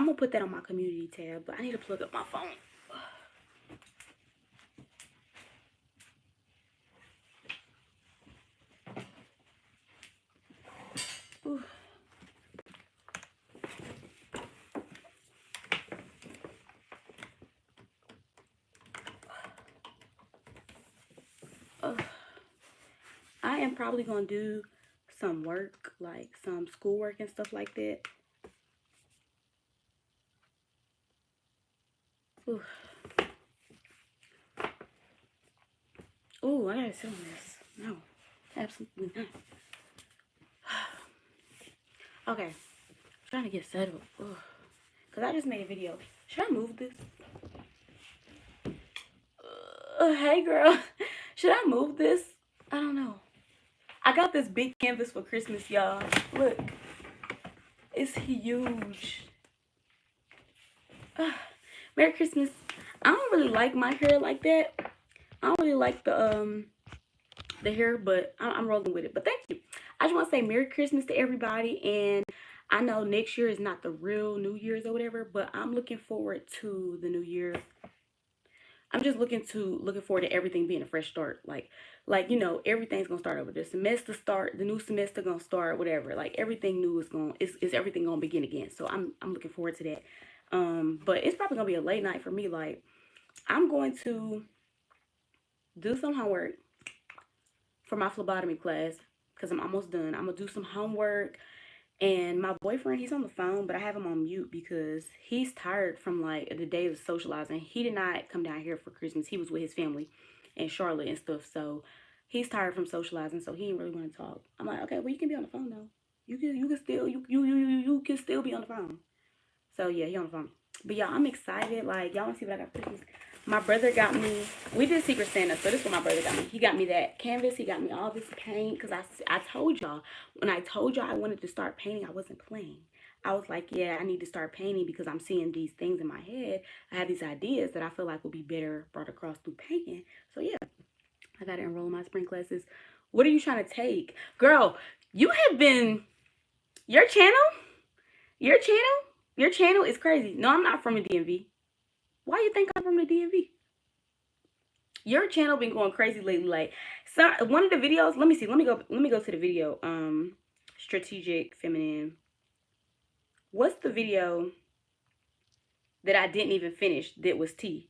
I'm gonna put that on my community tab, but I need to plug up my phone. Ooh. I am probably gonna do some work, like some schoolwork and stuff like that. Ooh. Ooh, I gotta sit on this. No, absolutely not. Okay, I'm trying to get settled. Ooh. Cause I just made a video. Should I move this? Hey girl, should I move this? I don't know. I got this big canvas for Christmas, y'all. Look, it's huge. Merry Christmas. I don't really like my hair like that. I don't really like the hair, but I'm rolling with it. But thank you. I just want to say Merry Christmas to everybody, and I know next year is not the real New Year's or whatever, but I'm looking forward to the new year. I'm just looking forward to everything being a fresh start. Like you know, everything's gonna start over. The new semester gonna start, whatever. Like everything new is everything gonna begin again. So I'm looking forward to that. But it's probably gonna be a late night for me. Like I'm going to do some homework for my phlebotomy class because I'm almost done. I'm gonna do some homework. And my boyfriend, he's on the phone, but I have him on mute because he's tired from like the days of socializing. He did not come down here for Christmas. He was with his family in Charlotte and stuff. So he's tired from socializing, so he didn't really want to talk. I'm like, okay, well you can be on the phone though. You can still be on the phone. So yeah, he on the phone. But y'all, I'm excited. Like y'all wanna see what I got for Christmas? My brother got me, we did Secret Santa, so this is what my brother got me. He got me that canvas. He got me all this paint because I told y'all, when I told y'all I wanted to start painting, I wasn't playing. I was like, yeah, I need to start painting because I'm seeing these things in my head. I have these ideas that I feel like will be better brought across through painting. So yeah, I got to enroll in my spring classes. What are you trying to take? Girl, you have been, your channel, your channel is crazy. No, I'm not from the DMV. Why you think I'm from the DMV? Your channel been going crazy lately. Like, so one of the videos. Let me see. Let me go to the video. Strategic feminine. What's the video that I didn't even finish? That was tea.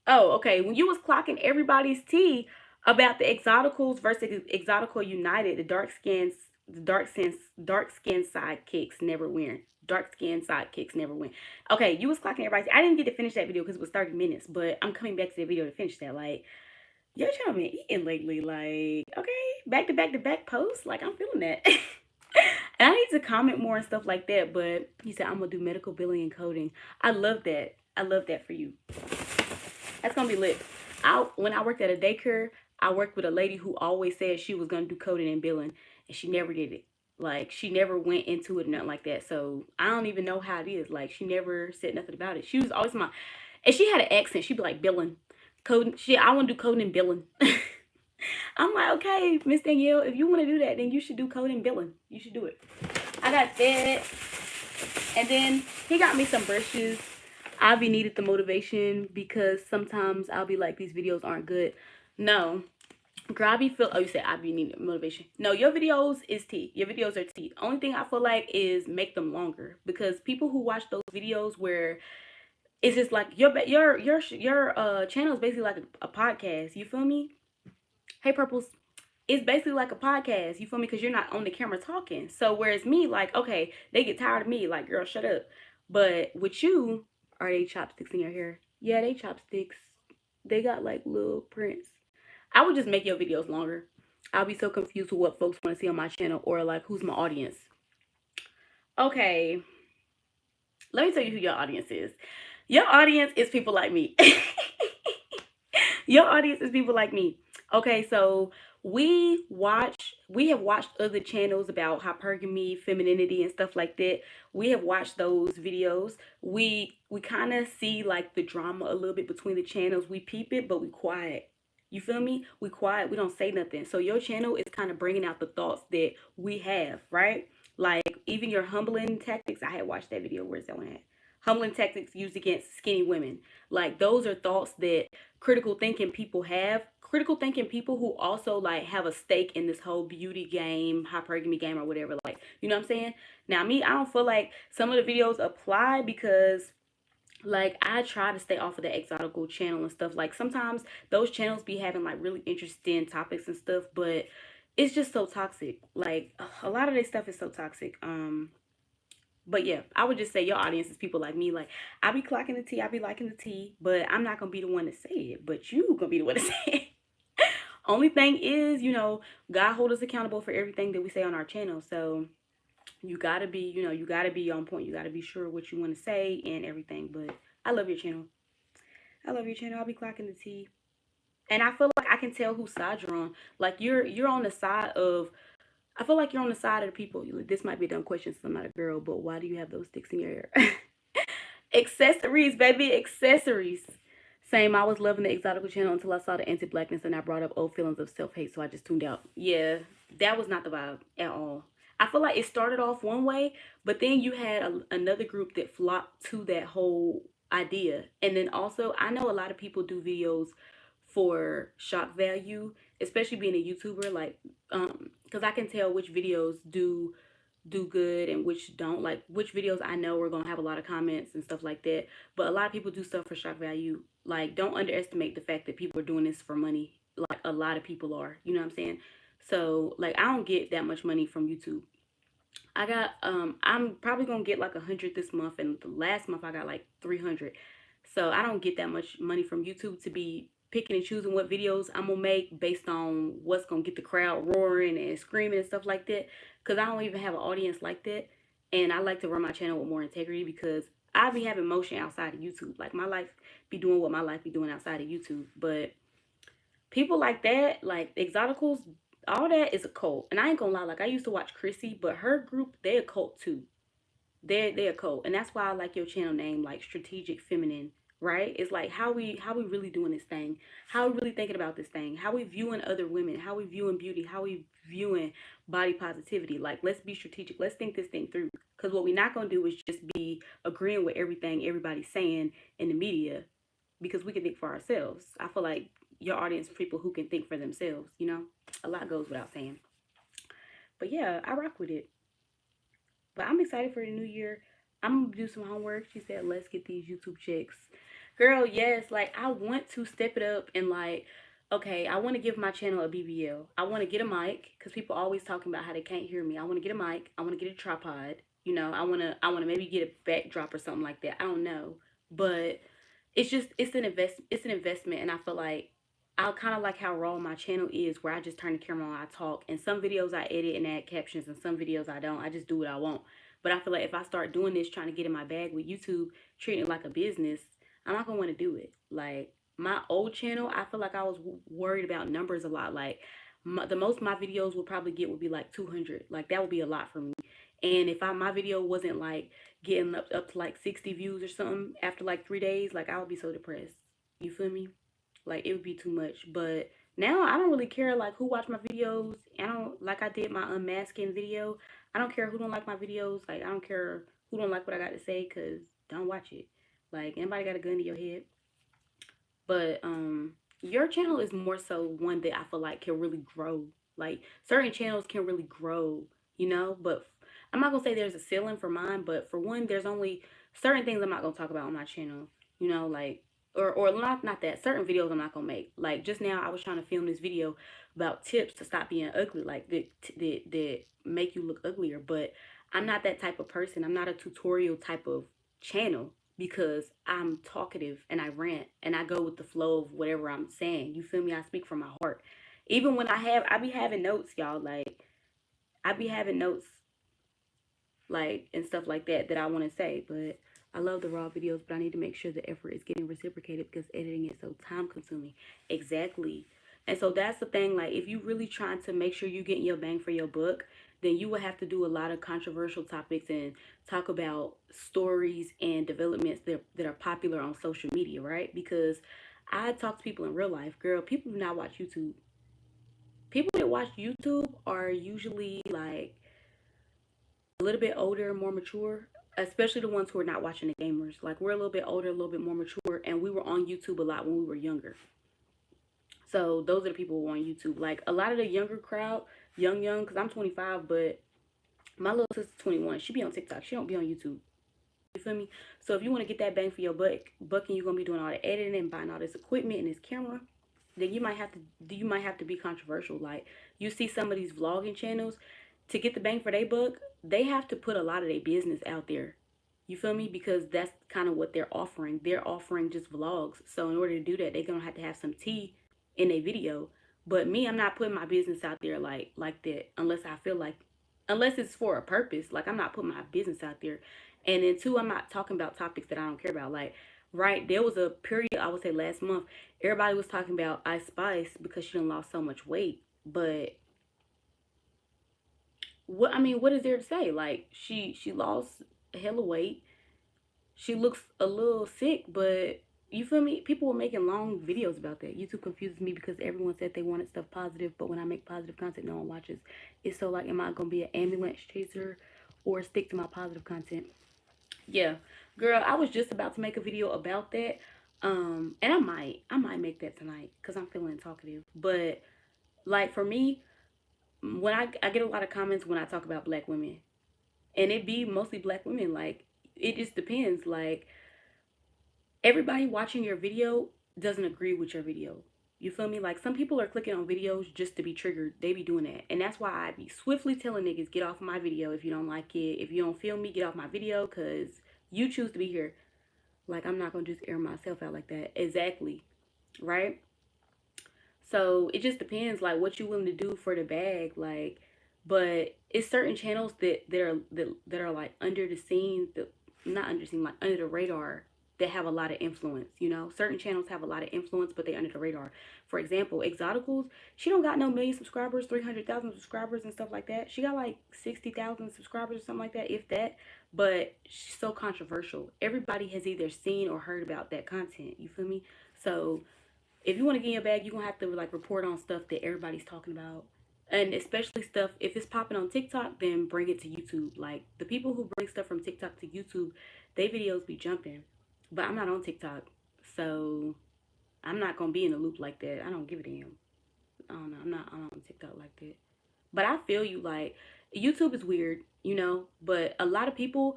Oh, okay. When you was clocking everybody's tea about the Exoticals versus Exotical United, the dark skin sidekicks never win. Dark skin sidekicks never win. Okay, you was clocking everybody. I didn't get to finish that video because it was 30 minutes, but I'm coming back to the video to finish that. Like, your channel been eating lately. Like, okay, back to back posts. Like, I'm feeling that. And I need to comment more and stuff like that. But he said I'm gonna do medical billing and coding. I love that. I love that for you. That's gonna be lit. When I worked at a daycare, I worked with a lady who always said she was gonna do coding and billing, and she never did it. Like she never went into it or nothing like that. So I don't even know how it is. Like she never said nothing about it. She was always and she had an accent. She'd be like billing, coding. I want to do coding and billing. I'm like, okay, Miss Danielle, if you want to do that, then you should do coding and billing. You should do it. I got that, and then he got me some brushes. Abby needed the motivation because sometimes I'll be like, these videos aren't good. No. Grabby feel, oh, you said Abby needed motivation. No, your videos is tea. Your videos are tea. Only thing I feel like is make them longer because people who watch those videos where it's just like your channel is basically like a podcast. You feel me? Hey, Purples. It's basically like a podcast. You feel me? Because you're not on the camera talking. So whereas me, like, okay, they get tired of me. Like, girl, shut up. But with you, are they chopsticks in your hair? Yeah, they chopsticks. They got like little prints. I would just make your videos longer. I'll be so confused with what folks want to see on my channel or like who's my audience. Okay. Let me tell you who your audience is. Your audience is people like me. Your audience is people like me. Okay, so we have watched other channels about hypergamy, femininity, and stuff like that. We have watched those videos. We kind of see like the drama a little bit between the channels. We peep it, but we quiet. You feel me? We quiet. We don't say nothing. So your channel is kind of bringing out the thoughts that we have, right? Like, even your humbling tactics, I had watched that video. Where's that one at? Humbling tactics used against skinny women. Like, those are thoughts that critical thinking people have. Critical thinking people who also, like, have a stake in this whole beauty game, hypergamy game, or whatever. Like, you know what I'm saying? Now, me, I don't feel like some of the videos apply because, like, I try to stay off of the exotical channel and stuff. Like, sometimes those channels be having like really interesting topics and stuff, but it's just so toxic. Like, a lot of their stuff is so toxic. But yeah, I would just say your audience is people like me. Like, I be clocking the tea, I be liking the tea, but I'm not gonna be the one to say it, but you gonna be the one to say it. Only thing is, God hold us accountable for everything that we say on our channel. So you gotta be, you gotta be on point. You gotta be sure what you want to say and everything. But I love your channel. I love your channel. I'll be clocking the tea. And I feel like I can tell whose side you're on. Like, you're on the side of, I feel like you're on the side of the people. This might be a dumb question, so I'm not a girl, but why do you have those sticks in your hair? Accessories, baby, accessories. Same, I was loving the exotical channel until I saw the anti-blackness and I brought up old feelings of self-hate, so I just tuned out. Yeah, that was not the vibe at all. I feel like it started off one way, but then you had another group that flocked to that whole idea. And then also, I know a lot of people do videos for shock value, especially being a YouTuber, like, because I can tell which videos do good and which don't. Like, which videos I know are gonna have a lot of comments and stuff like that, but a lot of people do stuff for shock value. Like, don't underestimate the fact that people are doing this for money. Like, a lot of people are, you know what I'm saying? So, like, I don't get that much money from YouTube. I got I'm probably gonna get like 100 this month, and the last month I got like 300. So I don't get that much money from YouTube to be picking and choosing what videos I'm gonna make based on what's gonna get the crowd roaring and screaming and stuff like that. Cause I don't even have an audience like that, and I like to run my channel with more integrity because I be having motion outside of YouTube. Like, my life be doing what my life be doing outside of YouTube, but people like that, like Exoticals, all that is a cult. And I ain't gonna lie, like, I used to watch Chrissy, but her group, they a cult too. They're a cult. And that's why I like your channel name, like Strategic Feminine, right? It's like, how we really doing this thing? How we really thinking about this thing? How we viewing other women? How we viewing beauty? How we viewing body positivity? Like, let's be strategic. Let's think this thing through. Because what we're not gonna do is just be agreeing with everything everybody's saying in the media, because we can think for ourselves. I feel like your audience are people who can think for themselves, you know? A lot goes without saying. But yeah, I rock with it. But I'm excited for the new year. I'm gonna do some homework. She said, let's get these YouTube checks. Girl, yes, like, I want to step it up and, like, okay, I want to give my channel a BBL. I want to get a mic because people always talking about how they can't hear me. I want to get a mic. I want to get a tripod. I wanna maybe get a backdrop or something like that. I don't know. But it's an investment, and I feel like I kind of like how raw my channel is, where I just turn the camera on, I talk, and some videos I edit and add captions, and some videos I don't. I just do what I want. But I feel like if I start doing this, trying to get in my bag with YouTube, treating it like a business, I'm not gonna want to do it. Like, my old channel, I feel like I was worried about numbers a lot. Like, the most my videos would probably get would be like 200. Like, that would be a lot for me. And if my video wasn't like getting up to like 60 views or something after like 3 days, like, I would be so depressed. You feel me? Like, it would be too much. But now I don't really care like who watch my videos. I don't, like, I did my unmasking video. I don't care who don't like my videos. Like, I don't care who don't like what I got to say, because don't watch it. Like, anybody got a gun to your head. But your channel is more so one that I feel like can really grow. Like, certain channels can really grow, but I'm not gonna say there's a ceiling for mine, but for one, there's only certain things I'm not gonna talk about on my channel, like, or not that certain videos I'm not gonna make. Like, just now I was trying to film this video about tips to stop being ugly, like, that make you look uglier, but I'm not that type of person. I'm not a tutorial type of channel, because I'm talkative and I rant and I go with the flow of whatever I'm saying. You feel me? I speak from my heart. Even when I be having notes, y'all. Like, I be having notes, like, and stuff like that I want to say. But I love the raw videos, but I need to make sure the effort is getting reciprocated, because editing is so time consuming. Exactly. And so that's the thing. Like, if you really trying to make sure you getting your bang for your buck, then you will have to do a lot of controversial topics and talk about stories and developments that are popular on social media, right? Because I talk to people in real life. Girl, people do not watch YouTube. People that watch YouTube are usually like a little bit older, more mature, especially the ones who are not watching the gamers. Like, we're a little bit older, a little bit more mature, and we were on YouTube a lot when we were younger. So those are the people who are on YouTube. Like, a lot of the younger crowd, young, because I'm 25, but my little sister's 21. She be on TikTok. She don't be on YouTube. You feel me? So if you want to get that bang for your buck, and you're gonna be doing all the editing and buying all this equipment and this camera, then you might have to be controversial. Like, you see some of these vlogging channels, to get the bang for their buck, they have to put a lot of their business out there. You feel me? Because that's kind of what they're offering. They're offering just vlogs. So in order to do that, they're gonna have to have some tea in a video. But me, I'm not putting my business out there like that unless I feel like, unless it's for a purpose. Like, I'm not putting my business out there. And then two, I'm not talking about topics that I don't care about. Like, right, there was a period, I would say last month, everybody was talking about Ice Spice because she done lost so much weight. But what is there to say? Like, she lost a hell of weight. She looks a little sick, but you feel me? People were making long videos about that. YouTube confuses me because everyone said they wanted stuff positive, but when I make positive content, no one watches. It's so like, am I gonna be an ambulance chaser or stick to my positive content? Yeah, girl, I was just about to make a video about that. And I might make that tonight because I'm feeling talkative. But like, for me, when I get a lot of comments when I talk about black women, and it be mostly black women. Like, it just depends. Like, everybody watching your video doesn't agree with your video. You feel me? Like, some people are clicking on videos just to be triggered. They be doing that. And that's why I be swiftly telling niggas, get off my video if you don't like it. If you don't feel me, get off my video because you choose to be here. Like, I'm not going to just air myself out like that. Exactly. Right? So it just depends, like, what you willing to do for the bag. Like, but it's certain channels that are like under the scene, not under the scene, like under the radar, that have a lot of influence. Certain channels have a lot of influence, but they under the radar. For example, Exoticals, she don't got no million subscribers, 300,000 subscribers and stuff like that. She got like 60,000 subscribers or something like that, if that. But she's so controversial. Everybody has either seen or heard about that content. You feel me? So if you want to get in your bag, you're gonna have to like report on stuff that everybody's talking about. And especially stuff, if it's popping on TikTok, then bring it to YouTube. Like, the people who bring stuff from TikTok to YouTube, they videos be jumping. But I'm not on TikTok, so I'm not gonna be in a loop like that. I don't give a damn. I don't know. I'm not on TikTok like that. But I feel you. Like, YouTube is weird, but a lot of people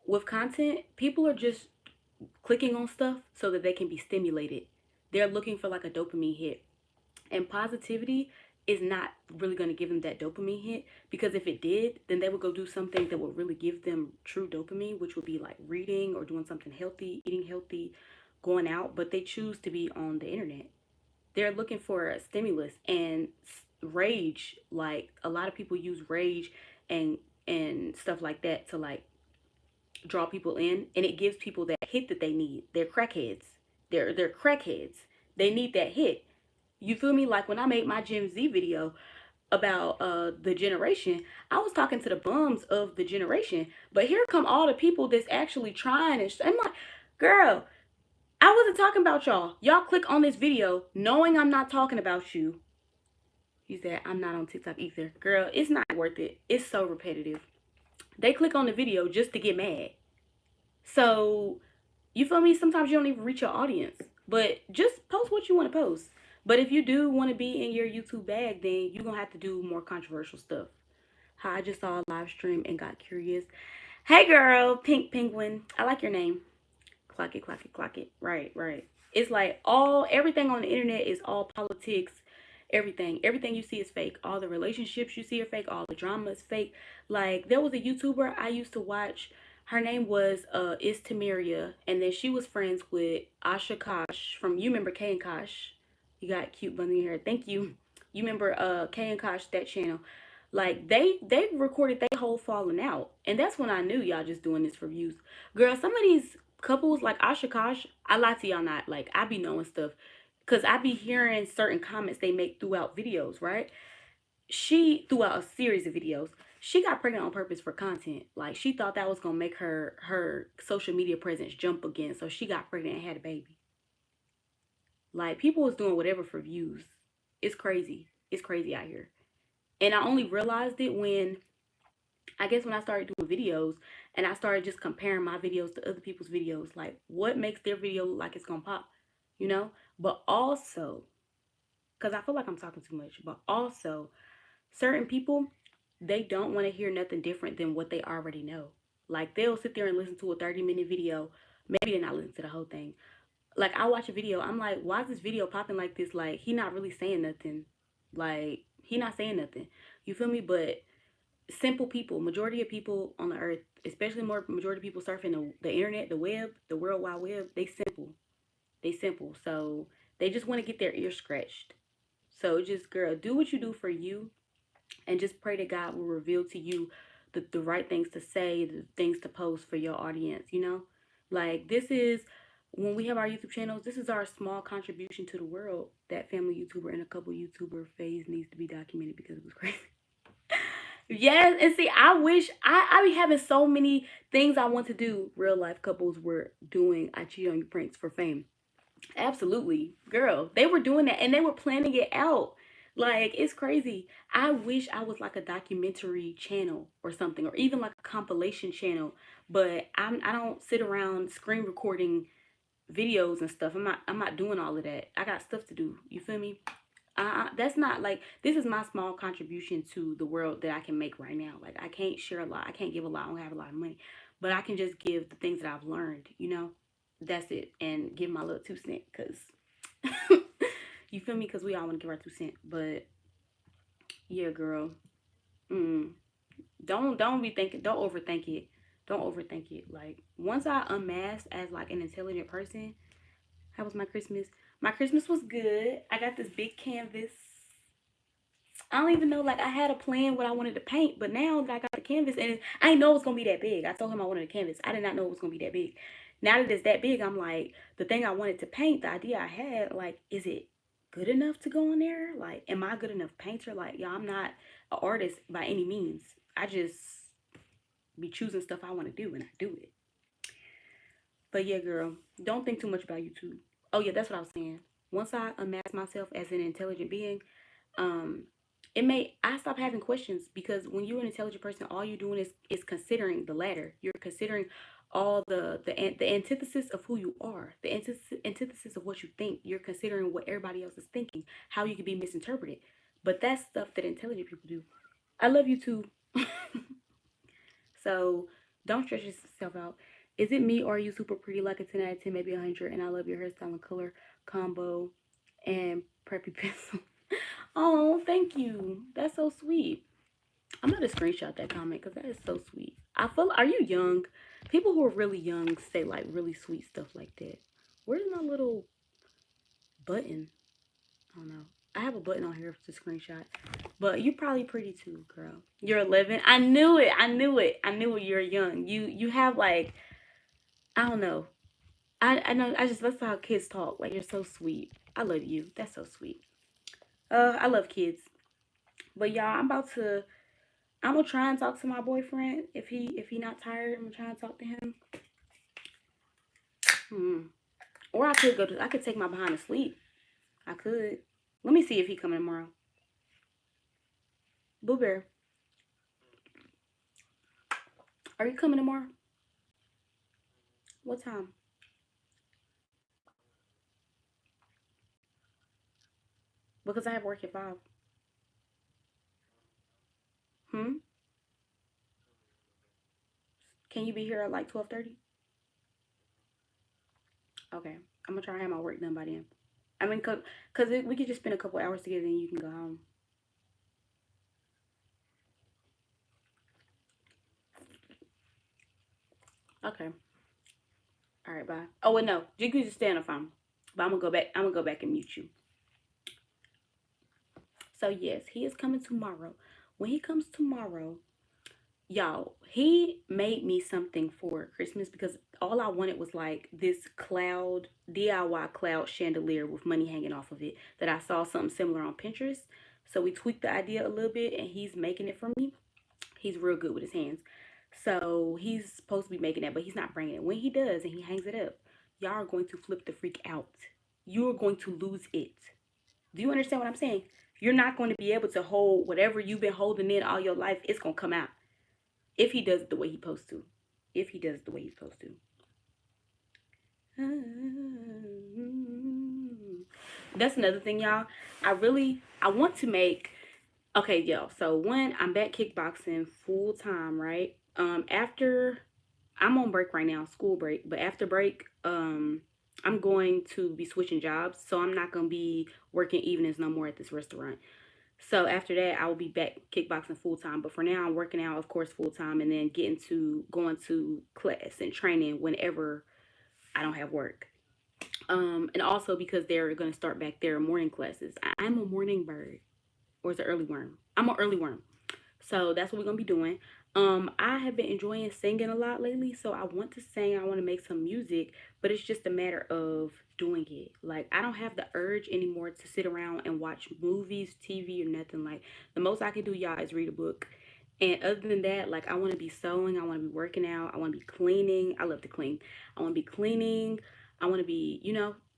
with content, people are just clicking on stuff so that they can be stimulated. They're looking for like a dopamine hit. And positivity is not really going to give them that dopamine hit, because if it did, then they would go do something that would really give them true dopamine, which would be like reading or doing something healthy, eating healthy, going out. But they choose to be on the internet. They're looking for a stimulus. And rage, like, a lot of people use rage and stuff like that to like draw people in, and it gives people that hit that they need. They're crackheads. They're crackheads. They need that hit. You feel me? Like, when I made my Gen Z video about the generation, I was talking to the bums of the generation. But here come all the people that's actually trying, and I'm like, girl, I wasn't talking about y'all. Y'all click on this video knowing I'm not talking about you. You said I'm not on TikTok either. Girl, it's not worth it. It's so repetitive. They click on the video just to get mad. So, you feel me? Sometimes you don't even reach your audience. But just post what you want to post. But if you do want to be in your YouTube bag, then you're going to have to do more controversial stuff. How I just saw a live stream and got curious. Hey girl, Pink Penguin. I like your name. Clock it, clock it, clock it. Right, right. It's like everything on the internet is all politics. Everything you see is fake. All the relationships you see are fake. All the drama is fake. Like, there was a YouTuber I used to watch. Her name was Is Tamaria, and then she was friends with Asha Kosh from, you remember K and Kosh? You got cute bunny hair. Thank you. You remember K and Kosh, that channel? Like, they recorded their whole falling out, and that's when I knew y'all just doing this for views. Girl, some of these couples like Asha Kosh, I lie to y'all not. Like, I be knowing stuff because I be hearing certain comments they make throughout videos, right? Throughout a series of videos, she got pregnant on purpose for content. Like, she thought that was gonna make her social media presence jump again, so she got pregnant and had a baby. Like, people was doing whatever for views. It's crazy. It's crazy out here. And I only realized it when I guess when I started doing videos and I started just comparing my videos to other people's videos, like what makes their video look like it's gonna pop, you know? But also, because I feel like I'm talking too much, but also, certain people, they don't want to hear nothing different than what they already know. Like they'll sit there and listen to a 30-minute video. Maybe they're not listening to the whole thing. Like I watch a video, I'm like, why is this video popping like this? Like he not really saying nothing. Like he not saying nothing. You feel me? But simple people, majority of people on the earth, especially more majority of people surfing the internet, the web, the world wide web, they simple. They simple. So they just want to get their ears scratched. So just girl, do what you do for you and just pray that God will reveal to you the right things to say, the things to post for your audience, you know? Like this is when we have our YouTube channels, this is our small contribution to the world. That family YouTuber and a couple YouTuber phase needs to be documented because it was crazy. Yes, and see, I wish I be having so many things I want to do. Real life couples were doing I cheat on you pranks for fame. Absolutely, girl. They were doing that and they were planning it out. Like it's crazy. I wish I was like a documentary channel or something, or even like a compilation channel. But I don't sit around screen recording videos and stuff. I'm not doing all of that. I got stuff to do. You feel me? That's not like this is my small contribution to the world that I can make right now. Like I can't share a lot. I can't give a lot. I don't have a lot of money, but I can just give the things that I've learned. You know, that's it, and give my little 2 cent because you feel me? Because we all want to give our 2 cent. But yeah, girl, mm, don't be thinking. Don't overthink it. Don't overthink it. Like once I unmasked as like an intelligent person, how was my Christmas? My Christmas was good. I got this big canvas. I don't even know, like, I had a plan what I wanted to paint, but now that I got the canvas, and I didn't know it was going to be that big. I told him I wanted a canvas. I did not know it was going to be that big. Now that it's that big, I'm like, the thing I wanted to paint, the idea I had, like, is it good enough to go on there? Like, am I a good enough painter? Like, y'all, I'm not an artist by any means. I just be choosing stuff I want to do, and I do it. But yeah, girl, don't think too much about YouTube. Oh yeah, that's what I was saying. Once I amass myself as an intelligent being, um, it may I stop having questions because when you're an intelligent person, all you're doing is considering the latter. You're considering all the antithesis of who you are, the antithesis of what you think. You're considering what everybody else is thinking, how you could be misinterpreted. But that's stuff that intelligent people do. I love you too. So don't stress yourself out. Is it me or are you super pretty like a 10 out of 10, maybe 100? And I love your hairstyle and color combo and preppy pencil. Oh, thank you. That's so sweet. I'm going to screenshot that comment because that is so sweet. I feel, are you young? People who are really young say like really sweet stuff like that. Where's my little button? I don't know. I have a button on here to screenshot. But you probably pretty too, girl. You're 11. I knew it. I knew it. I knew it. You're young. You have like, I don't know. I know. I just that's how kids talk. Like you're so sweet. I love you. That's so sweet. I love kids. But y'all, I'm gonna try and talk to my boyfriend if he not tired. I'm gonna try and talk to him. Hmm. Or I could take my behind to sleep. I could. Let me see if he coming tomorrow. Boo Bear, are you coming tomorrow? What time? Because I have work at 5. Hmm. Can you be here at like 12:30? Okay. I'm gonna try to have my work done by then. I mean, cause we could just spend a couple hours together and you can go home. Okay. All right. Bye. Oh wait, no. You can just stay on the phone. But I'm gonna go back. I'm gonna go back and mute you. So yes, he is coming tomorrow. When he comes tomorrow, y'all, he made me something for Christmas because all I wanted was like this cloud DIY cloud chandelier with money hanging off of it that I saw something similar on Pinterest. So we tweaked the idea a little bit and he's making it for me. He's real good with his hands. So he's supposed to be making that, but he's not bringing it. When he does and he hangs it up, y'all are going to flip the freak out. You are going to lose it. Do you understand what I'm saying? You're not going to be able to hold whatever you've been holding in all your life. It's going to come out. If he does it the way he's supposed to. If he does it the way he's supposed to. That's another thing, y'all. I want to make, okay, y'all. So one, I'm back kickboxing full time, right? After, I'm on break right now, school break, but after break, I'm going to be switching jobs, so I'm not gonna be working evenings no more at this restaurant. So after that, I will be back kickboxing full time. But for now, I'm working out, of course, full time, and then getting to going to class and training whenever I don't have work. And also because they're gonna start back their morning classes. I'm a morning bird, or is it early worm? I'm an early worm. So that's what we're gonna be doing. I have been enjoying singing a lot lately, so I want to sing. I want to make some music, but it's just a matter of doing it. Like I don't have the urge anymore to sit around and watch movies, TV, or nothing. Like the most I can do, y'all, is read a book. And other than that, like I want to be sewing, I want to be working out, I want to be cleaning. I love to clean. I want to be cleaning. I want to be,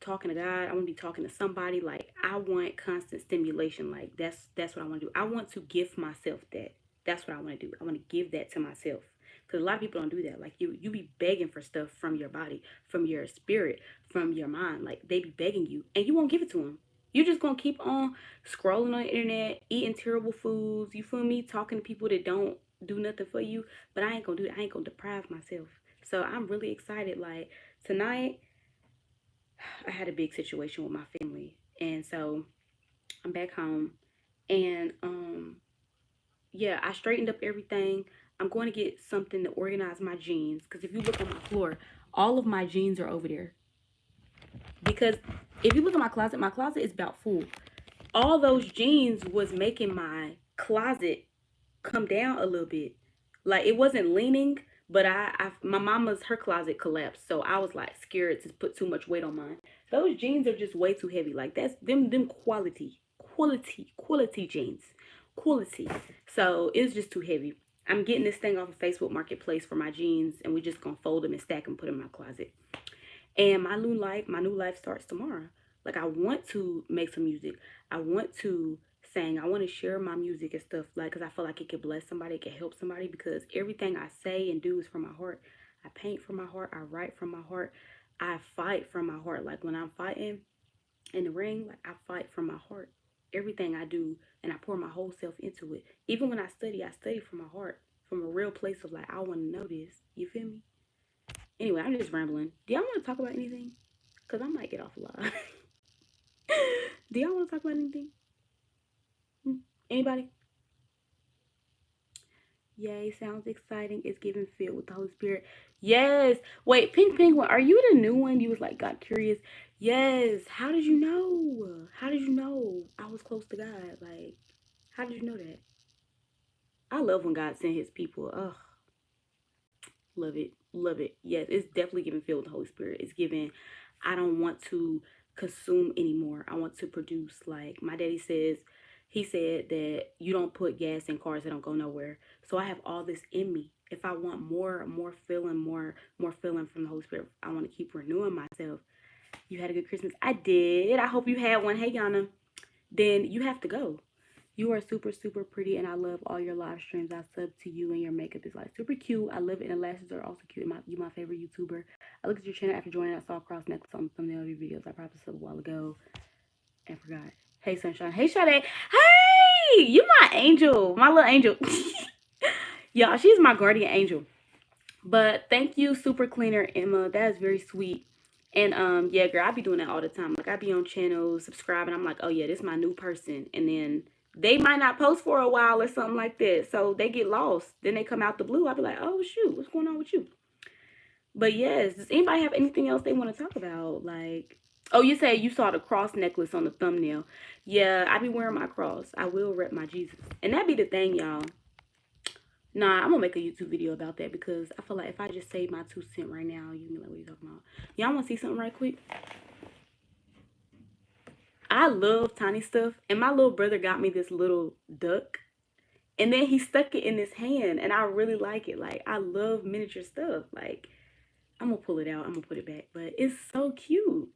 talking to God. I want to be talking to somebody. Like I want constant stimulation. Like that's what I want to do. I want to give myself that. That's what I want to do. I want to give that to myself. Because a lot of people don't do that. Like you be begging for stuff from your body, from your spirit, from your mind. Like they be begging you, and you won't give it to them. You're just gonna keep on scrolling on the internet, eating terrible foods. You feel me? Talking to people that don't do nothing for you. But I ain't gonna do that. I ain't gonna deprive myself. So I'm really excited. Like tonight, I had a big situation with my family, and so I'm back home, and yeah, I straightened up everything. I'm going to get something to organize my jeans because if you look on my floor, all of my jeans are over there. Because if you look at my closet is about full. All those jeans was making my closet come down a little bit. Like it wasn't leaning, but my mama's her closet collapsed, so I was like scared to put too much weight on mine. Those jeans are just way too heavy. Like that's them quality jeans, quality. So it's just too heavy. I'm getting this thing off of Facebook Marketplace for my jeans, and we just gonna fold them and stack them, put them in my closet. And my new life starts tomorrow. Like I want to make some music. I want to sing. I want to share my music and stuff. Like, cause I feel like it could bless somebody, it could help somebody. Because everything I say and do is from my heart. I paint from my heart. I write from my heart. I fight from my heart. Like when I'm fighting in the ring, like I fight from my heart. Everything I do, and I pour my whole self into it. Even when I study from my heart, from a real place of like I want to know this. You feel me? Anyway, I'm just rambling. Do y'all want to talk about anything? Because I might get off a lot. Do y'all want to talk about anything? Anybody? Yay, sounds exciting. It's giving filled with the Holy Spirit. Yes. Wait, Pink Penguin, are you the new one? You was like, got curious. Yes. How did you know? How did you know I was close to God? Like, how did you know that? I love when God sent his people. Ugh. Love it. Love it. Yes, it's definitely giving filled with the Holy Spirit. It's giving, I don't want to consume anymore. I want to produce. Like my daddy says, he said that you don't put gas in cars that don't go nowhere. So I have all this in me. If I want more feeling, more feeling from the Holy Spirit, I want to keep renewing myself. You had a good Christmas. I did. I hope you had one. Hey, Yana. Then you have to go. You are super, super pretty, and I love all your live streams. I sub to you, and your makeup is like super cute. I love it, and the lashes are also cute. You're my favorite YouTuber. I looked at your channel after joining. I saw a cross necklace on the thumbnail of your videos. I probably saw a while ago and forgot. Hey, Sunshine. Hey, Sade. Hey, you my angel, my little angel. Y'all, she's my guardian angel. But thank you, Super Cleaner Emma. That is very sweet. And yeah, girl, I be doing that all the time. Like I be on channels, subscribing. I'm like, oh yeah, this is my new person, and then they might not post for a while or something like that. So they get lost. Then they come out the blue. I'll be like, oh shoot, what's going on with you? But yes, does anybody have anything else they want to talk about? Like, oh, you say you saw the cross necklace on the thumbnail. Yeah, I be wearing my cross. I will rep my Jesus. And that be the thing, y'all. Nah, I'm gonna make a YouTube video about that because I feel like if I just say my 2 cents right now, you can be like, what are you talking about? Y'all wanna see something right quick? I love tiny stuff, and my little brother got me this little duck, and then he stuck it in his hand, and I really like it. Like, I love miniature stuff. Like, I'm gonna pull it out, I'm gonna put it back, but it's so cute.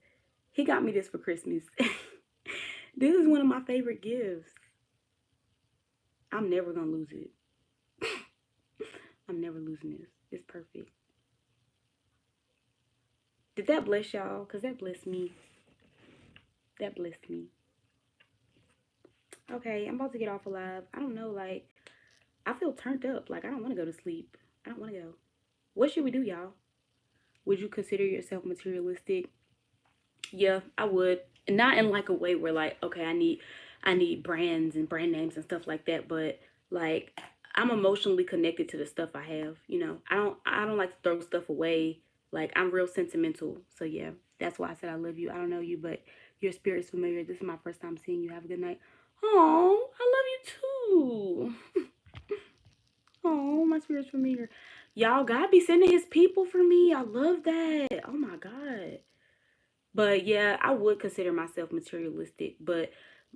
He got me this for Christmas. This is one of my favorite gifts. I'm never gonna lose it. I'm never losing this. It's perfect. Did that bless y'all? Because that blessed me. That blessed me. Okay, I'm about to get off alive. I don't know, like, I feel turned up. Like, I don't want to go to sleep. I don't want to go. What should we do, y'all? Would you consider yourself materialistic? Yeah, I would. Not in like a way where like, okay, I need brands and brand names and stuff like that, but like I'm emotionally connected to the stuff I have, you know. I don't like to throw stuff away. Like I'm real sentimental. So yeah, that's why I said I love you. I don't know you, but your spirit's familiar. This is my first time seeing you. Have a good night. Oh, I love you too. Oh, my spirit's familiar. Y'all, God be sending his people for me. I love that. Oh my God. But yeah, I would consider myself materialistic, but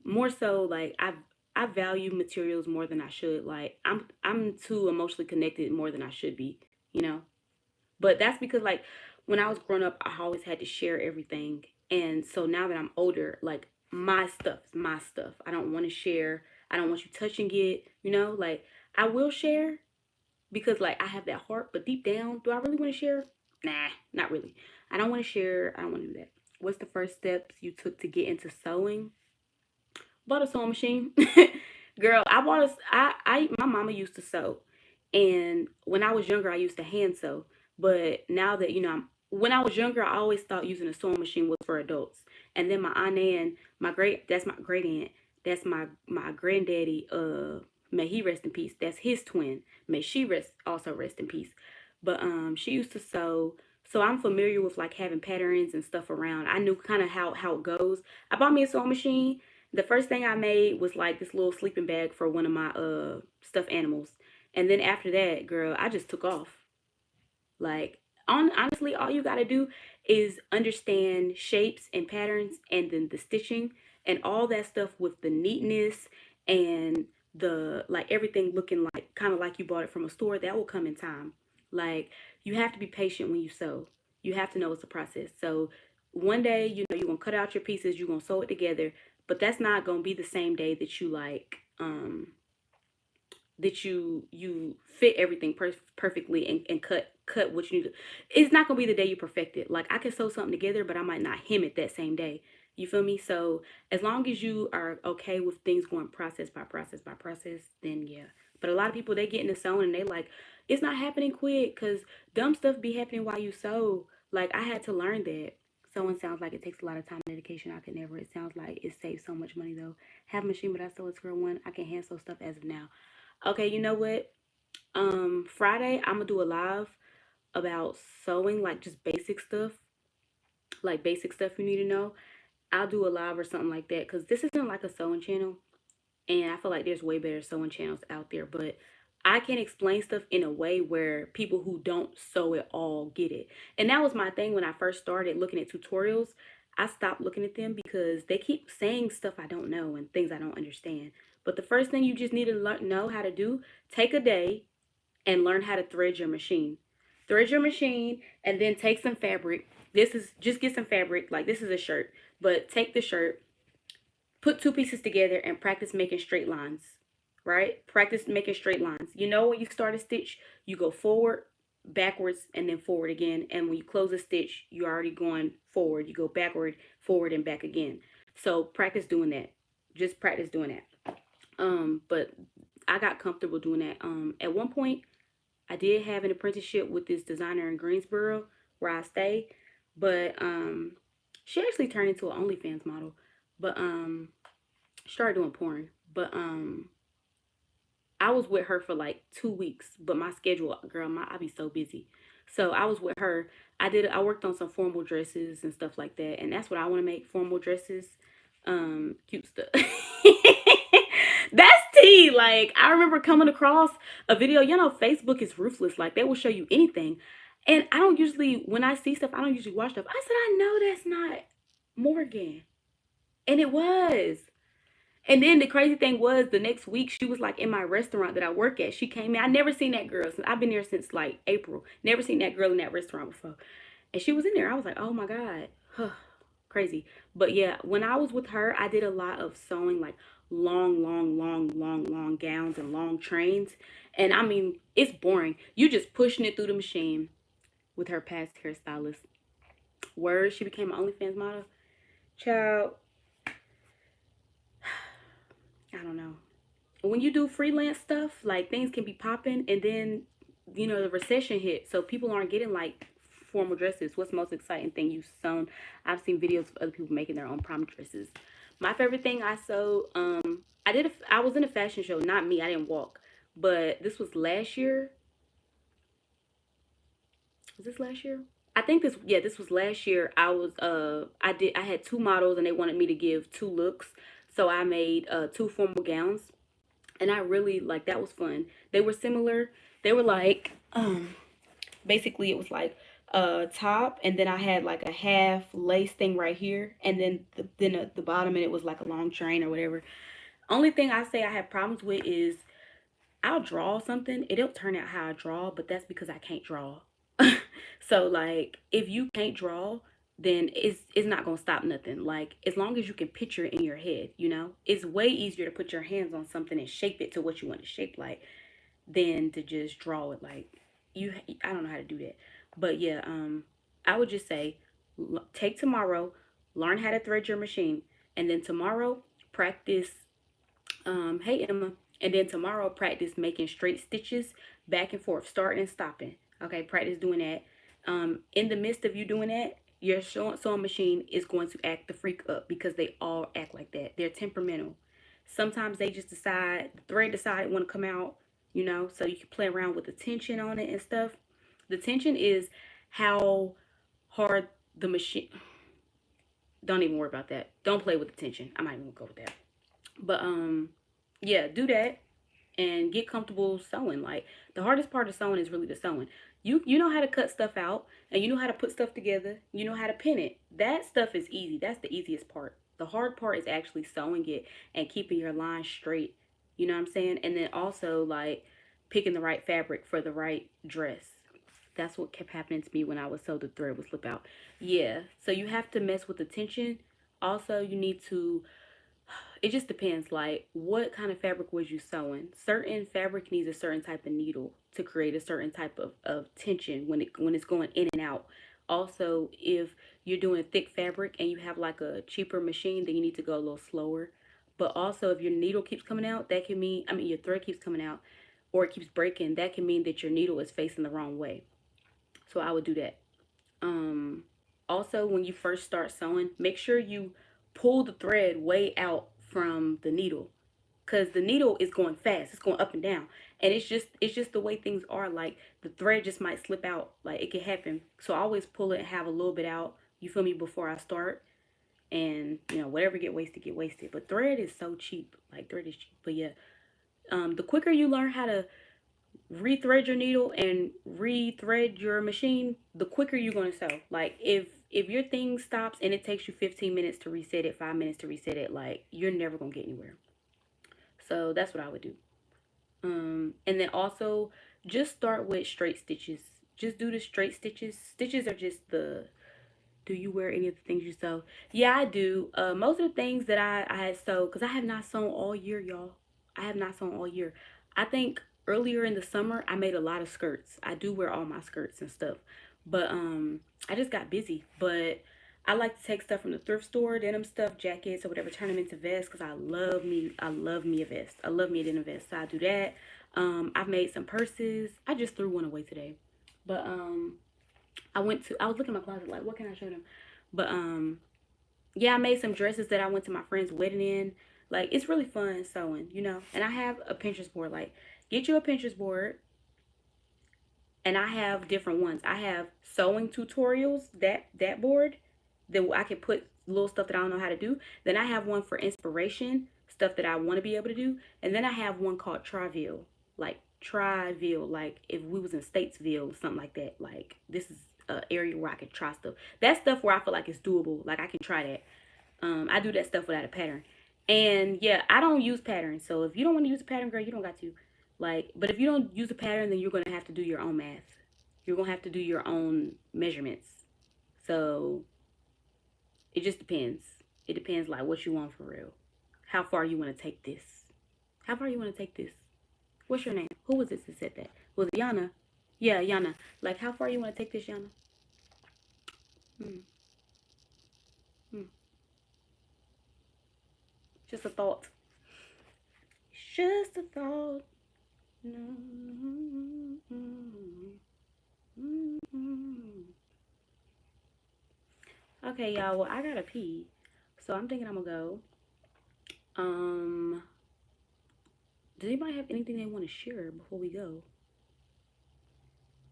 more so like I value materials more than I should. Like I'm too emotionally connected more than I should be, you know? But that's because like when I was growing up, I always had to share everything. And so now that I'm older, like my stuff is my stuff. I don't want to share. I don't want you touching it, you know? Like I will share because like I have that heart, but deep down, do I really want to share? Nah, not really. I don't want to share. I don't want to do that. What's the first steps you took to get into sewing? Bought a sewing machine. Girl, I bought a I my mama used to sew. And when I was younger, I used to hand sew. But now that, you know, when I was younger, I always thought using a sewing machine was for adults. And then my aunt Ann, that's my great aunt. That's my granddaddy, may he rest in peace. That's his twin. May she rest in peace. But she used to sew. So I'm familiar with like having patterns and stuff around. I knew kind of how it goes. I bought me a sewing machine. The first thing I made was like this little sleeping bag for one of my stuffed animals. And then after that, girl, I just took off. Like, honestly, all you gotta do is understand shapes and patterns and then the stitching and all that stuff with the neatness and the like everything looking like kind of like you bought it from a store. That will come in time. Like, you have to be patient when you sew. You have to know it's a process. So, one day, you know, you're gonna cut out your pieces, you're gonna sew it together, but that's not gonna be the same day that you like, that you fit everything perfectly and cut what you need to. It's not gonna be the day you perfect it. Like I can sew something together, but I might not hem it that same day. You feel me? So as long as you are okay with things going process by process by process, then yeah. But a lot of people, they get in the zone and they like it's not happening quick because dumb stuff be happening while you sew. Like I had to learn that. Sewing sounds like it takes a lot of time and dedication. I could never. It sounds like it saves so much money though. Have a machine, but I sew a square one. I can hand sew stuff as of now. Okay, you know what? Friday I'm gonna do a live about sewing, like just basic stuff, like basic stuff you need to know. I'll do a live or something like that because this isn't like a sewing channel, and I feel like there's way better sewing channels out there, but I can explain stuff in a way where people who don't sew at all get it. And that was my thing when I first started looking at tutorials. I stopped looking at them because they keep saying stuff I don't know and things I don't understand. But the first thing you just need to know how to do, take a day and learn how to thread your machine. Thread your machine and then take some fabric. This is just get some fabric. Like this is a shirt, but take the shirt, put two pieces together and practice making straight lines, right? Practice making straight lines. You know, when you start a stitch, you go forward, backwards, and then forward again. And when you close a stitch, you're already going forward. You go backward, forward, and back again. So practice doing that. Just practice doing that. But I got comfortable doing that. At one point, I did have an apprenticeship with this designer in Greensboro where I stay, but she actually turned into an OnlyFans model. But started doing porn. But I was with her for like 2 weeks, but my schedule, girl, I be so busy. So I was with her. I worked on some formal dresses and stuff like that, and that's what I want to make, formal dresses, cute stuff. That's tea. Like I remember coming across a video. You know, Facebook is ruthless. Like they will show you anything, and I don't usually when I see stuff, I don't usually watch stuff. I said I know that's not Morgan, and it was. And then the crazy thing was the next week she was like in my restaurant that I work at. She came in. I never seen that girl since I've been there since like April. Never seen that girl in that restaurant before. And she was in there. I was like, oh my God. Crazy. But yeah, when I was with her, I did a lot of sewing like long gowns and long trains. And I mean, it's boring. You just pushing it through the machine with her past hairstylist. Word, she became an OnlyFans model. Child, I don't know. When you do freelance stuff, like things can be popping, and then the recession hit, so people aren't getting like formal dresses. What's the most exciting thing you've sewn? I've seen videos of other people making their own prom dresses. My favorite thing I sewed, I was in a fashion show, not me, I didn't walk, but this was last year. Was this last year? I think this was last year. I had two models and they wanted me to give two looks. So I made two formal gowns, and I really like, that was fun. They were similar. They were like basically it was like a top, and then I had like a half lace thing right here, and then the bottom, and it was like a long train or whatever. Only thing I say I have problems with is I'll draw something, it don't turn out how I draw, but that's because I can't draw. So like if you can't draw, then it's not gonna stop nothing. Like as long as you can picture it in your head, it's way easier to put your hands on something and shape it to what you want to shape like than to just draw it. Like you, I don't know how to do that. But yeah, I would just say take tomorrow, learn how to thread your machine, and then tomorrow practice. Hey Emma, and then tomorrow practice making straight stitches back and forth, starting and stopping. Okay, practice doing that. In the midst of you doing that, your sewing machine is going to act the freak up because they all act like that. They're temperamental. Sometimes they just decide, the thread decide want to come out, so you can play around with the tension on it and stuff. The tension is how hard the machine. Don't even worry about that. Don't play with the tension. I'm not even gonna go with that. But yeah, do that and get comfortable sewing. Like the hardest part of sewing is really the sewing. You know how to cut stuff out, and you know how to put stuff together. You know how to pin it. That stuff is easy. That's the easiest part. The hard part is actually sewing it and keeping your line straight. You know what I'm saying? And then also like picking the right fabric for the right dress. That's what kept happening to me when I would sew the thread would slip out. Yeah. So you have to mess with the tension. Also, you need to, it just depends, like what kind of fabric was you sewing. Certain fabric needs a certain type of needle to create a certain type of tension when it's going in and out. Also, if you're doing thick fabric and you have like a cheaper machine, then you need to go a little slower. But also if your needle keeps coming out, that can mean, I mean, your thread keeps coming out or it keeps breaking, that can mean that your needle is facing the wrong way. So I would do that. um Also, when you first start sewing, make sure you pull the thread way out from the needle, because the needle is going fast, it's going up and down, and it's just the way things are. Like the thread just might slip out, like it can happen. So I always pull it and have a little bit out, you feel me, before I start. And whatever get wasted, but thread is so cheap. Like thread is cheap. But yeah, the quicker you learn how to rethread your needle and rethread your machine, the quicker you're going to sew. Like if your thing stops and it takes you 15 minutes to reset it, 5 minutes to reset it, like you're never going to get anywhere. So that's what I would do. And then also just start with straight stitches. Just do the straight stitches. Stitches are just the, do you wear any of the things you sew? Yeah, I do. Most of the things that I had sewed, because I have not sewn all year, y'all. I have not sewn all year. I think earlier in the summer, I made a lot of skirts. I do wear all my skirts and stuff. But I just got busy. But I like to take stuff from the thrift store, denim stuff, jackets or whatever, turn them into vests, because I love me a vest. I love me a denim vest. So I do that. I've made some purses. I just threw one away today. But I was looking in my closet like, what can I show them? But yeah, I made some dresses that I went to my friend's wedding in. Like it's really fun sewing. And I have a Pinterest board. Like get you a Pinterest board, and I have different ones. I have sewing tutorials, that board that I can put little stuff that I don't know how to do. Then I have one for inspiration, stuff that I want to be able to do. And then I have one called Triville. Like Triville, like if we was in Statesville, something like that. Like this is an area where I can try stuff. That stuff where I feel like it's doable. Like I can try that. I do that stuff without a pattern. And yeah, I don't use patterns. So if you don't want to use a pattern, girl, you don't got to. Like, but if you don't use a pattern, then you're gonna have to do your own math. You're gonna have to do your own measurements. So it just depends. It depends like what you want for real. how far you want to take this. How far you want to take this? What's your name? Who was this that said that? Was it Yana? Yeah, Yana. Like, how far you want to take this, Yana? Hmm. Hmm. Just a thought. Just a thought. No. Okay, y'all. Well, I gotta pee, so I'm thinking I'm gonna go. Um, does anybody have anything they want to share before we go?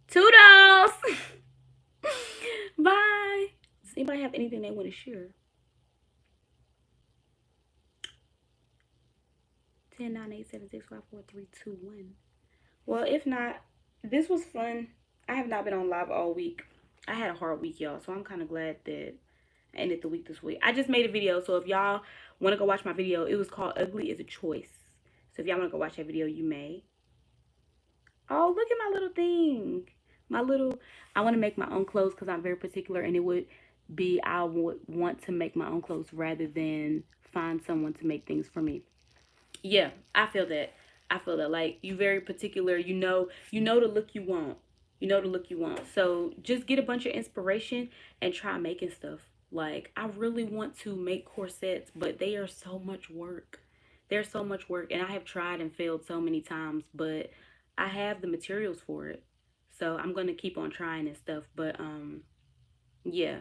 Toodles. Bye. Does anybody have anything they want to share? 10, 9, 8, 7, 6, 5, 4, 3, 2, 1. Well, if not, this was fun. I have not been on live all week. I had a hard week, y'all, so I'm kind of glad that I ended the week this week. I just made a video, so if y'all want to go watch my video, it was called Ugly is a Choice. So if y'all want to go watch that video, you may. Oh, look at my little thing. I want to make my own clothes because I'm very particular, and it would be, I would want to make my own clothes rather than find someone to make things for me. Yeah, I feel that. I feel that. Like, you very particular. You know the look you want. You know the look you want. So just get a bunch of inspiration and try making stuff. Like, I really want to make corsets, but they are so much work. They're so much work, and I have tried and failed so many times, but I have the materials for it. So I'm gonna keep on trying and stuff. But yeah,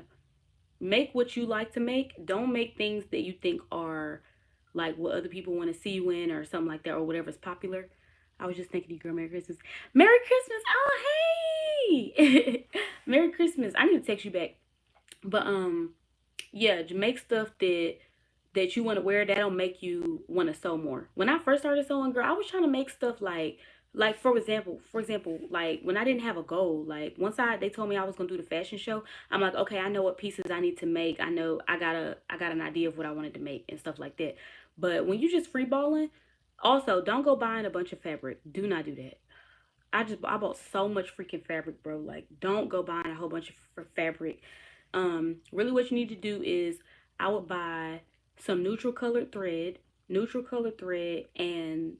make what you like to make. Don't make things that you think are like what other people want to see you in or something like that, or whatever's popular. I was just thinking to you, girl, Merry Christmas. Merry Christmas. Oh, hey. Merry Christmas. I need to text you back. But yeah, make stuff that you want to wear that'll make you want to sew more. When I first started sewing, girl, I was trying to make stuff like for example, like when I didn't have a goal, like once they told me I was gonna do the fashion show, I'm like, okay, I know what pieces I need to make. I know I got an idea of what I wanted to make and stuff like that. But when you just free balling, also don't go buying a bunch of fabric. Do not do that. I bought so much freaking fabric, bro. Like, don't go buying a whole bunch of fabric. Really what you need to do is I would buy some neutral colored thread, and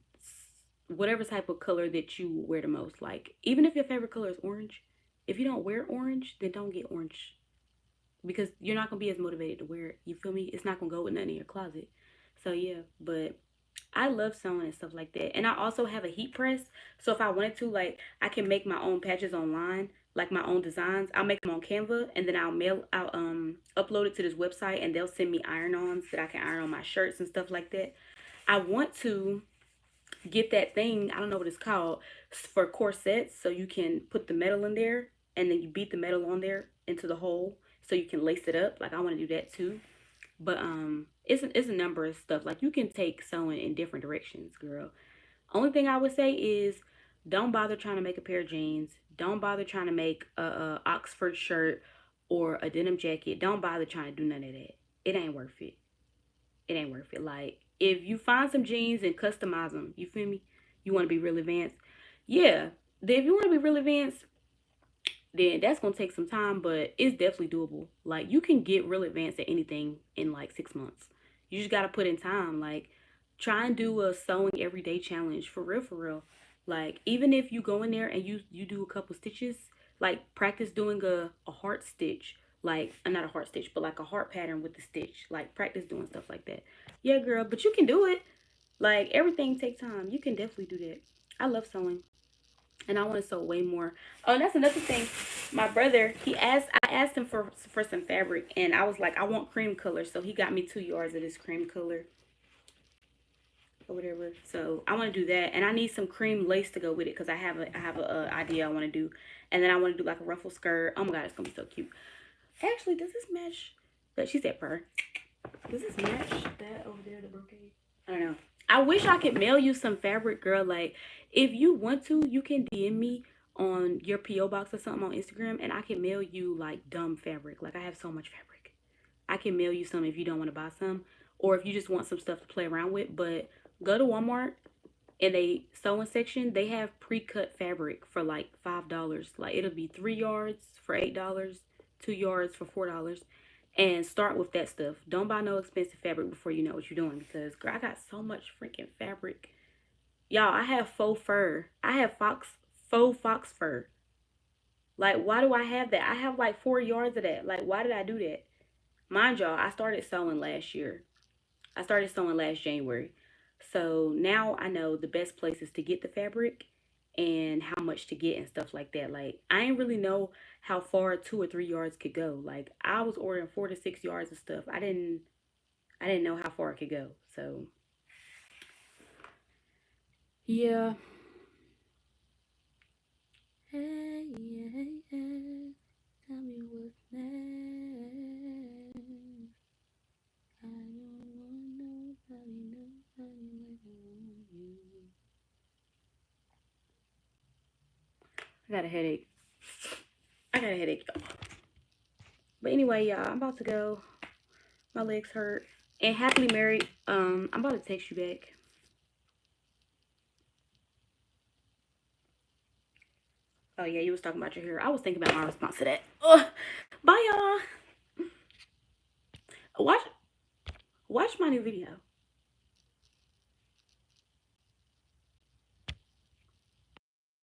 whatever type of color that you wear the most. Like, even if your favorite color is orange, if you don't wear orange, then don't get orange because you're not gonna be as motivated to wear it. You feel me? It's not gonna go with nothing in your closet. So yeah, but I love sewing and stuff like that. And I also have a heat press. So if I wanted to, like, I can make my own patches online, like my own designs. I'll make them on Canva, and then I'll upload it to this website, and they'll send me iron-ons that I can iron on my shirts and stuff like that. I want to get that thing, I don't know what it's called, for corsets, so you can put the metal in there and then you beat the metal on there into the hole so you can lace it up. Like, I want to do that too. But it's a number of stuff. Like, you can take sewing in different directions, girl. Only thing I would say is don't bother trying to make a pair of jeans. Don't bother trying to make a Oxford shirt or a denim jacket. Don't bother trying to do none of that. It ain't worth it. It ain't worth it. Like, if you find some jeans and customize them, you feel me? You want to be real advanced. Yeah. If you want to be real advanced, then that's gonna take some time, but it's definitely doable. Like, you can get real advanced at anything in like 6 months. You just gotta put in time. Like, try and do a sewing everyday challenge, for real, for real. Like, even if you go in there and you do a couple stitches, like practice doing a heart stitch, like not a heart stitch, but like a heart pattern with the stitch. Like, practice doing stuff like that. Yeah, girl, but you can do it. Like, everything takes time. You can definitely do that. I love sewing, and I want to sew way more. Oh, and that's another thing. My brother, I asked him for some fabric, and I was like, I want cream color, so he got me 2 yards of this cream color or whatever. So I want to do that, and I need some cream lace to go with it because I have a idea I want to do, and then I want to do like a ruffle skirt. Oh my god, it's gonna be so cute. Actually, does this match? That she said purr. Does this match that over there, the brocade? I don't know. I wish I could mail you some fabric, girl. Like, if you want to, you can DM me on your PO box or something on Instagram, and I can mail you like dumb fabric. Like, I have so much fabric. I can mail you some if you don't want to buy some, or if you just want some stuff to play around with. But go to Walmart, in a sewing section, they have pre-cut fabric for like $5. Like, it'll be 3 yards for $8, 2 yards for $4. and start with that stuff. Don't buy no expensive fabric before you know what you're doing, because girl, I got so much freaking fabric. Y'all, I have faux fur. I have faux fox fur. Like, why do I have that? I have like 4 yards of that. Like, why did I do that? Mind y'all, I started sewing last year. I started sewing last January. So now I know the best places to get the fabric and how much to get and stuff like that. Like, I didn't really know how far 2 or 3 yards could go. Like, I was ordering 4 to 6 yards of stuff. I didn't know how far it could go. So yeah. Hey, hey, hey, tell me what's next. I don't want nobody, nobody like I want you. I got a headache. I got a headache, y'all. But anyway, y'all, I'm about to go. My legs hurt. And happily married. I'm about to text you back. Oh yeah, you was talking about your hair. I was thinking about my response to that. Ugh. Bye, y'all. Watch my new video.